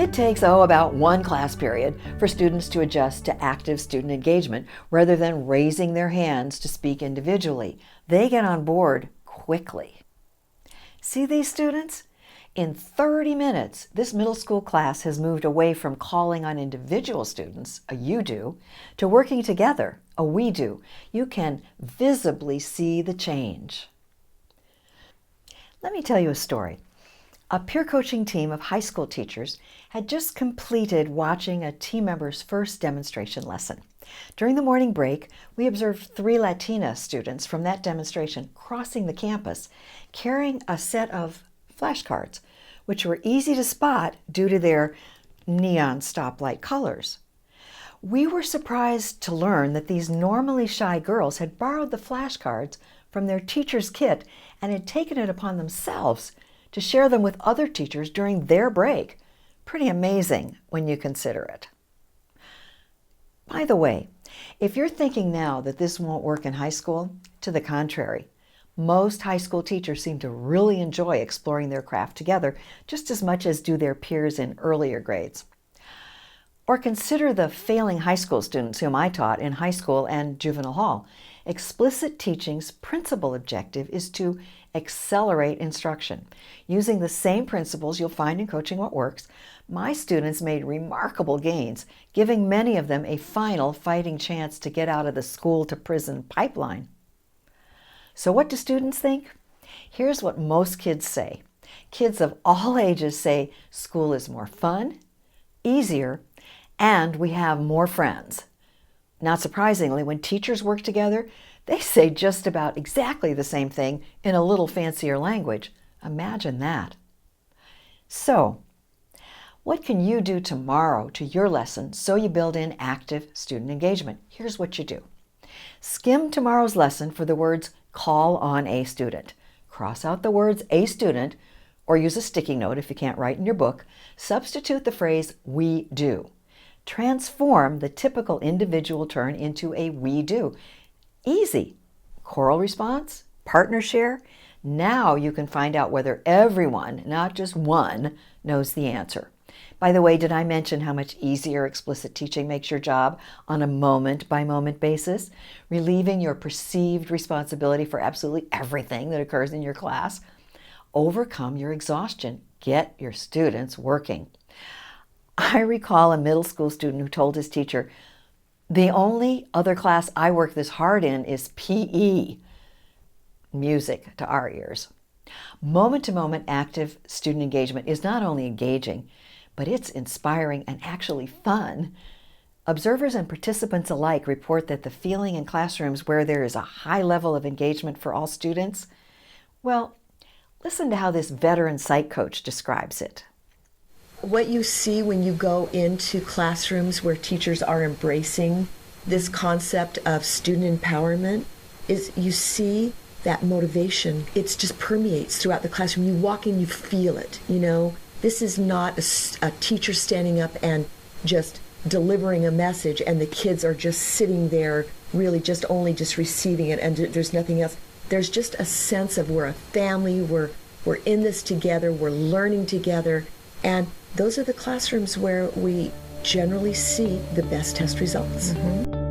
It takes, about one class period for students to adjust to active student engagement rather than raising their hands to speak individually. They get on board quickly. See these students? In 30 minutes, this middle school class has moved away from calling on individual students, a you do, to working together, a we do. You can visibly see the change. Let me tell you a story. A peer coaching team of high school teachers had just completed watching a team member's first demonstration lesson. During the morning break, we observed 3 Latina students from that demonstration crossing the campus, carrying a set of flashcards, which were easy to spot due to their neon stoplight colors. We were surprised to learn that these normally shy girls had borrowed the flashcards from their teacher's kit and had taken it upon themselves to share them with other teachers during their break. Pretty amazing when you consider it. By the way, if you're thinking now that this won't work in high school, to the contrary. Most high school teachers seem to really enjoy exploring their craft together just as much as do their peers in earlier grades. Or consider the failing high school students whom I taught in high school and juvenile hall. Explicit teaching's principal objective is to accelerate instruction. Using the same principles you'll find in Coaching What Works, my students made remarkable gains, giving many of them a final fighting chance to get out of the school-to-prison pipeline. So what do students think? Here's what most kids say. Kids of all ages say school is more fun, easier, and we have more friends. Not surprisingly, when teachers work together, they say just about exactly the same thing in a little fancier language. Imagine that. So, what can you do tomorrow to your lesson so you build in active student engagement? Here's what you do. Skim tomorrow's lesson for the words call on a student. Cross out the words a student, or use a sticky note if you can't write in your book. Substitute the phrase we do. Transform the typical individual turn into a we do. Easy. Choral response, partner share. Now you can find out whether everyone, not just one, knows the answer. By the way, did I mention how much easier explicit teaching makes your job on a moment-by-moment basis, relieving your perceived responsibility for absolutely everything that occurs in your class? Overcome your exhaustion. Get your students working. I recall a middle school student who told his teacher, "The only other class I work this hard in is PE." Music to our ears. Moment-to-moment active student engagement is not only engaging, but it's inspiring and actually fun. Observers and participants alike report that the feeling in classrooms where there is a high level of engagement for all students, well, listen to how this veteran psych coach describes it. What you see when you go into classrooms where teachers are embracing this concept of student empowerment is you see that motivation. It just permeates throughout the classroom. You walk in, you feel it, you know. This is not a teacher standing up and just delivering a message and the kids are just sitting there really just receiving it and there's nothing else. There's just a sense of we're a family, we're in this together, we're learning together, and those are the classrooms where we generally see the best test results. Mm-hmm.